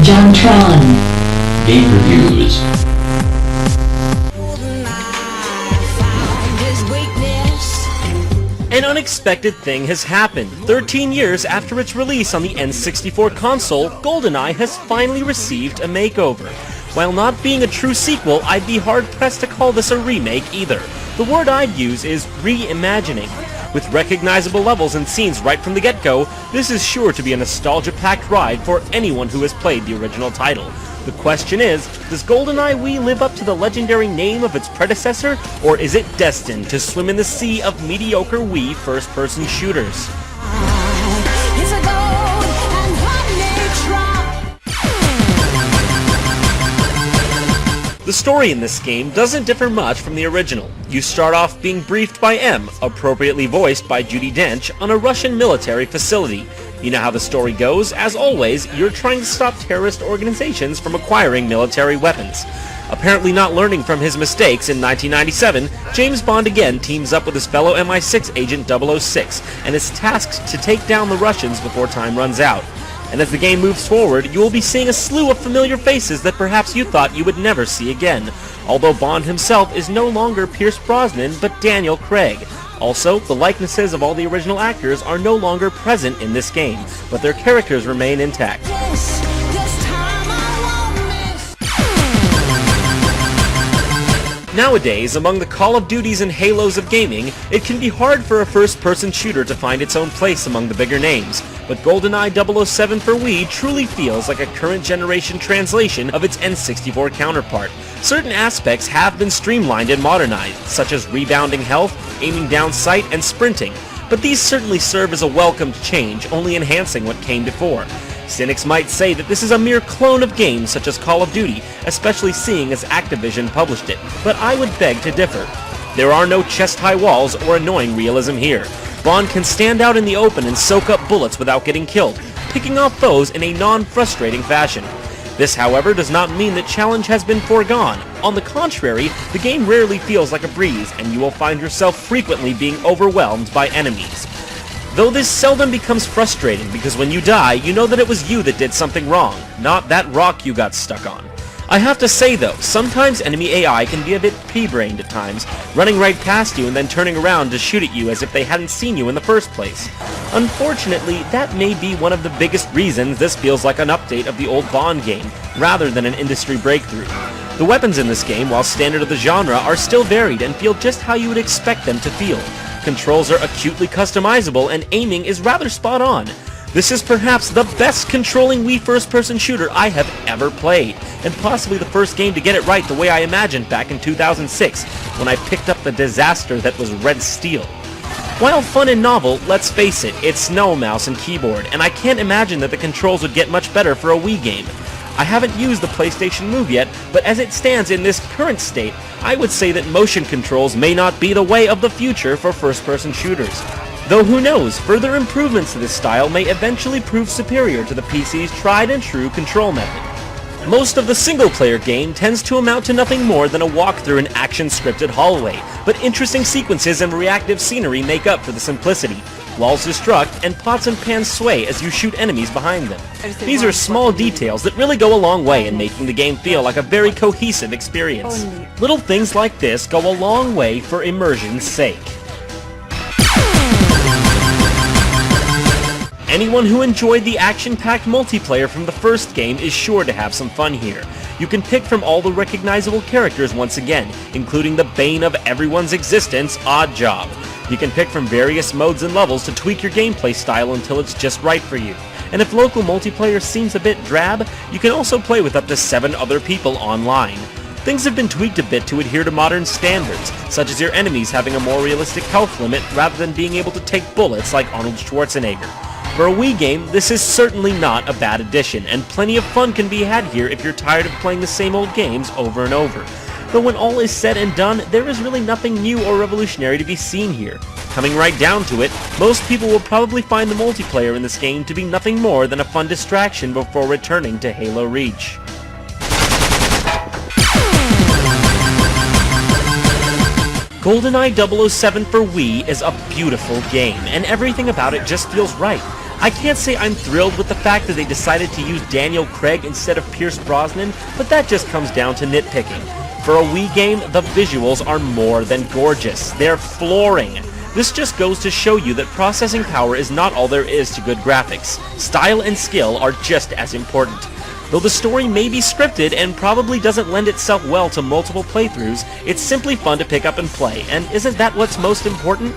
JonTron. Game reviews. An unexpected thing has happened. 13 years after its release on the N64 console, GoldenEye has finally received a makeover. While not being a true sequel, I'd be hard-pressed to call this a remake either. The word I'd use is reimagining. With recognizable levels and scenes right from the get-go, this is sure to be a nostalgia-packed ride for anyone who has played the original title. The question is, does GoldenEye Wii live up to the legendary name of its predecessor, or is it destined to swim in the sea of mediocre Wii first-person shooters? The story in this game doesn't differ much from the original. You start off being briefed by M, appropriately voiced by Judi Dench, on a Russian military facility. You know how the story goes. As always, you're trying to stop terrorist organizations from acquiring military weapons. Apparently not learning from his mistakes, in 1997, James Bond again teams up with his fellow MI6 agent 006 and is tasked to take down the Russians before time runs out. And as the game moves forward, you will be seeing a slew of familiar faces that perhaps you thought you would never see again. Although Bond himself is no longer Pierce Brosnan, but Daniel Craig. Also, the likenesses of all the original actors are no longer present in this game, but their characters remain intact. Nowadays, among the Call of Duties and Halos of gaming, it can be hard for a first-person shooter to find its own place among the bigger names, but GoldenEye 007 for Wii truly feels like a current-generation translation of its N64 counterpart. Certain aspects have been streamlined and modernized, such as rebounding health, aiming down sight, and sprinting, but these certainly serve as a welcomed change, only enhancing what came before. Cynics might say that this is a mere clone of games such as Call of Duty, especially seeing as Activision published it, but I would beg to differ. There are no chest-high walls or annoying realism here. Bond can stand out in the open and soak up bullets without getting killed, picking off foes in a non-frustrating fashion. This, however, does not mean that challenge has been foregone. On the contrary, the game rarely feels like a breeze, and you will find yourself frequently being overwhelmed by enemies. Though this seldom becomes frustrating, because when you die, you know that it was you that did something wrong, not that rock you got stuck on. I have to say though, sometimes enemy AI can be a bit pea-brained at times, running right past you and then turning around to shoot at you as if they hadn't seen you in the first place. Unfortunately, that may be one of the biggest reasons this feels like an update of the old Bond game, rather than an industry breakthrough. The weapons in this game, while standard of the genre, are still varied and feel just how you would expect them to feel. Controls are acutely customizable and aiming is rather spot on. This is perhaps the best controlling Wii first-person shooter I have ever played, and possibly the first game to get it right the way I imagined back in 2006, when I picked up the disaster that was Red Steel. While fun and novel, let's face it, it's no mouse and keyboard, and I can't imagine that the controls would get much better for a Wii game. I haven't used the PlayStation Move yet, but as it stands in this current state, I would say that motion controls may not be the way of the future for first-person shooters. Though who knows, further improvements to this style may eventually prove superior to the PC's tried-and-true control method. Most of the single-player game tends to amount to nothing more than a walk through an action-scripted hallway, but interesting sequences and reactive scenery make up for the simplicity. Walls destruct, and pots and pans sway as you shoot enemies behind them. These are small details that really go a long way in making the game feel like a very cohesive experience. Little things like this go a long way for immersion's sake. Anyone who enjoyed the action-packed multiplayer from the first game is sure to have some fun here. You can pick from all the recognizable characters once again, including the bane of everyone's existence, Oddjob. You can pick from various modes and levels to tweak your gameplay style until it's just right for you. And if local multiplayer seems a bit drab, you can also play with up to 7 other people online. Things have been tweaked a bit to adhere to modern standards, such as your enemies having a more realistic health limit rather than being able to take bullets like Arnold Schwarzenegger. For a Wii game, this is certainly not a bad addition, and plenty of fun can be had here if you're tired of playing the same old games over and over. But when all is said and done, there is really nothing new or revolutionary to be seen here. Coming right down to it, most people will probably find the multiplayer in this game to be nothing more than a fun distraction before returning to Halo Reach. GoldenEye 007 for Wii is a beautiful game, and everything about it just feels right. I can't say I'm thrilled with the fact that they decided to use Daniel Craig instead of Pierce Brosnan, but that just comes down to nitpicking. For a Wii game, the visuals are more than gorgeous. They're flooring. This just goes to show you that processing power is not all there is to good graphics. Style and skill are just as important. Though the story may be scripted and probably doesn't lend itself well to multiple playthroughs, it's simply fun to pick up and play, and isn't that what's most important?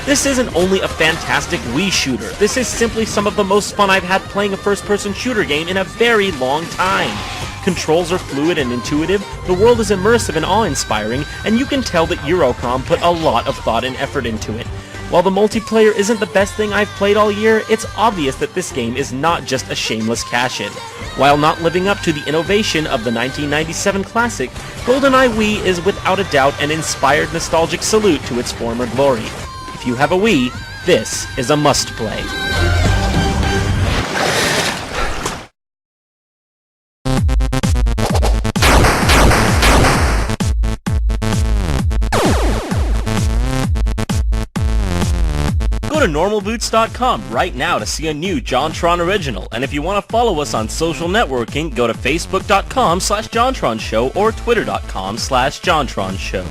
This isn't only a fantastic Wii shooter, this is simply some of the most fun I've had playing a first-person shooter game in a very long time. Controls are fluid and intuitive, the world is immersive and awe-inspiring, and you can tell that Eurocom put a lot of thought and effort into it. While the multiplayer isn't the best thing I've played all year, it's obvious that this game is not just a shameless cash-in. While not living up to the innovation of the 1997 classic, GoldenEye Wii is without a doubt an inspired nostalgic salute to its former glory. If you have a Wii, this is a must-play. Go to normalboots.com right now to see a new JonTron original, and if you want to follow us on social networking, go to facebook.com/JonTronShow or twitter.com/JonTronShow.